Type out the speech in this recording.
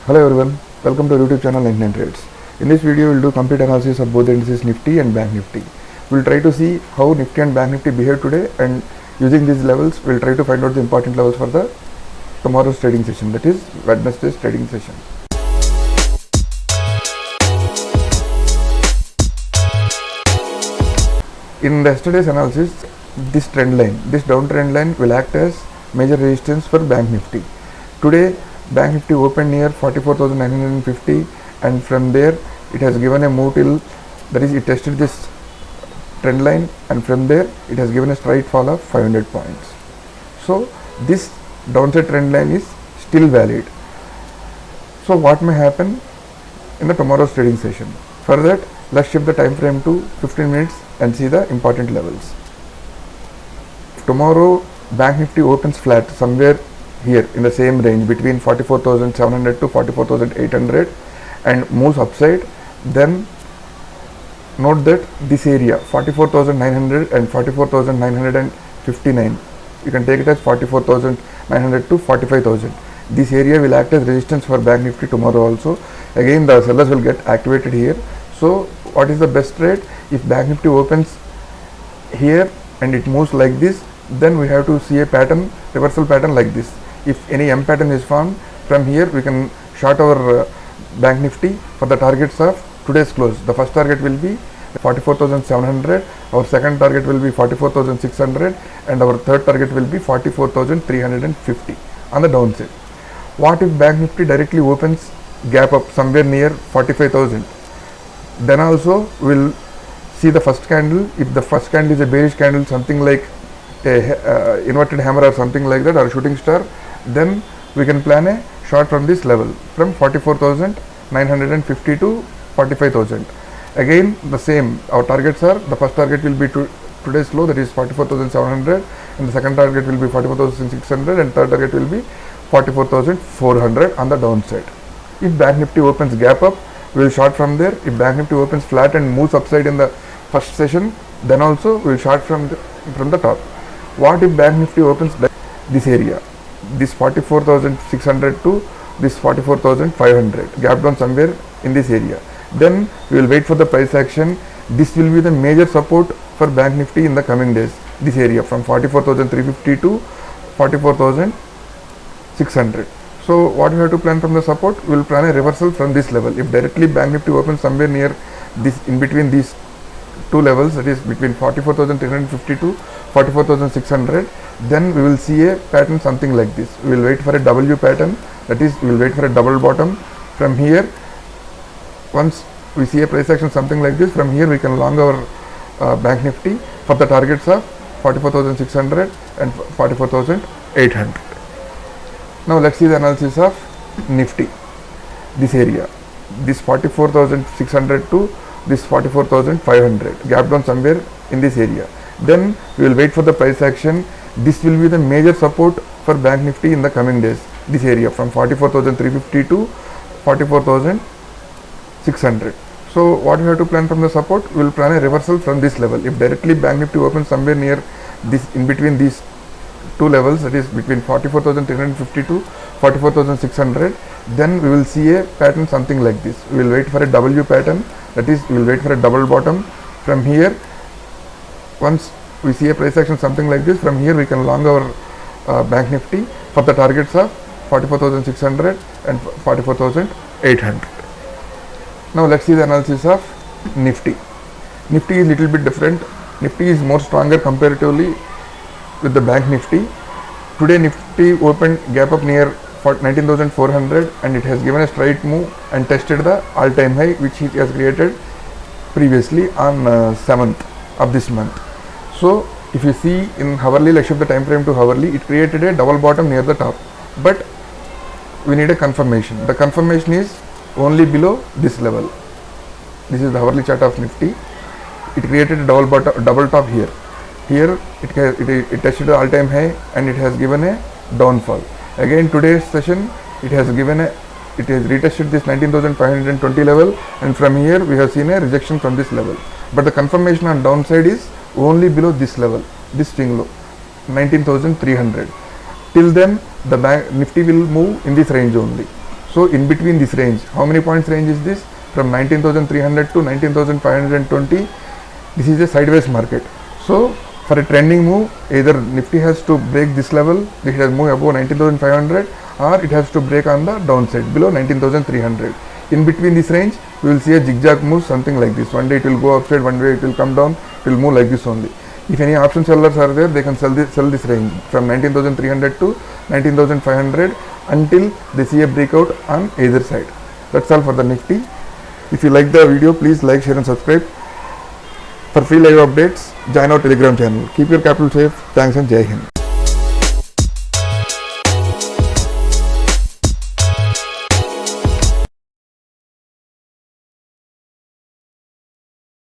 Hello everyone, welcome to our YouTube channel 99 Trades. In this video, we will do complete analysis of both the indices Nifty and Bank Nifty. We will try to see how Nifty and Bank Nifty behave today, and using these levels, we will try to find out the important levels for the tomorrow's trading session, that is Wednesday's trading session. In yesterday's analysis, this downtrend line will act as major resistance for Bank Nifty. Today, Bank Nifty opened near 44,950, and from there it has given a move till, that is, it tested this trend line, and from there it has given a straight fall of 500 points. So this downside trend line is still valid. So what may happen in the tomorrow's trading session? For that, let's shift the time frame to 15 minutes and see the important levels. Tomorrow Bank Nifty opens flat somewhere here in the same range between 44,700 to 44,800 and moves upside, then note that this area 44,900 and 44,959, you can take it as 44,900 to 45,000. This area will act as resistance for Bank Nifty tomorrow also. Again, the sellers will get activated here. So what is the best trade? If Bank Nifty opens here and it moves like this, then we have to see a pattern, reversal pattern like this. If any M pattern is formed, from here we can short our Bank Nifty for the targets of today's close. The first target will be 44,700, our second target will be 44,600, and our third target will be 44,350 on the downside. What if Bank Nifty directly opens gap up somewhere near 45,000? Then also we will see the first candle. If the first candle is a bearish candle, something like a inverted hammer or something like that, or shooting star, then we can plan a short from this level from 44,950 to 45,000. Again the same, our targets are, the first target will be today's low, that is 44,700, and the second target will be 44,600, and third target will be 44,400 on the downside. If Bank Nifty opens gap up, we will short from there. If Bank Nifty opens flat and moves upside in the first session, then also we will short from the top. What if Bank Nifty opens this area, this 44,600 to this 44,500, gap down somewhere in this area? Then we will wait for the price action. This will be the major support for Bank Nifty in the coming days. This area from 44,350 to 44,600. So what we have to plan from the support? We will plan a reversal from this level. If directly Bank Nifty opens somewhere near this, in between these two levels, that is between 44,350 to 44,600, then we will see a pattern something like this. We will wait for a W pattern, that is, we will wait for a double bottom. From here, once we see a price action something like this, from here we can long our Bank Nifty for the targets of 44,600 and 44,800. Now let's see the analysis of Nifty. This area, this 44,600 to this 44,500, gap down somewhere in this area. Then we will wait for the price action. This will be the major support for Bank Nifty in the coming days. This area from 44,350 to 44,600. So what we have to plan from the support? We will plan a reversal from this level. If directly Bank Nifty opens somewhere near this, in between these two levels, that is between 44,350 to 44,600, then we will see a pattern something like this. We will wait for a W pattern, that is, we will wait for a double bottom. From here, once we see a price action something like this, from here we can long our Bank Nifty for the targets of 44,600 and 44,800. Now let's see the analysis of Nifty. Nifty is little bit different. Nifty is more stronger comparatively with the Bank Nifty. Today Nifty opened gap up near 19,400, and it has given a straight move and tested the all-time high which it has created previously on 7th of this month. So if you see in hourly, let's shift the time frame to hourly, it created a double bottom near the top, but we need a confirmation. The confirmation is only below this level. This is the hourly chart of Nifty. It created a double top here. Here it tested the all-time high and it has given a downfall. Again today's session, it has retested this 19,520 level, and from here we have seen a rejection from this level. But the confirmation on downside is only below this level, this swing low, 19,300. Till then the Nifty will move in this range only. So in between this range, how many points range is this? From 19,300 to 19,520. This is a sideways market. So for a trending move, either Nifty has to break this level, it has moved above 19,500, or it has to break on the downside below 19,300. In between this range, we will see a zigzag move, something like this. One day it will go upside, one day it will come down, it will move like this only. If any option sellers are there, they can sell this range from 19,300 to 19,500 until they see a breakout on either side. That's all for the Nifty. If you like the video, please like, share and subscribe. For free live updates, join our Telegram channel. Keep your capital safe. Thanks and Jai Hind.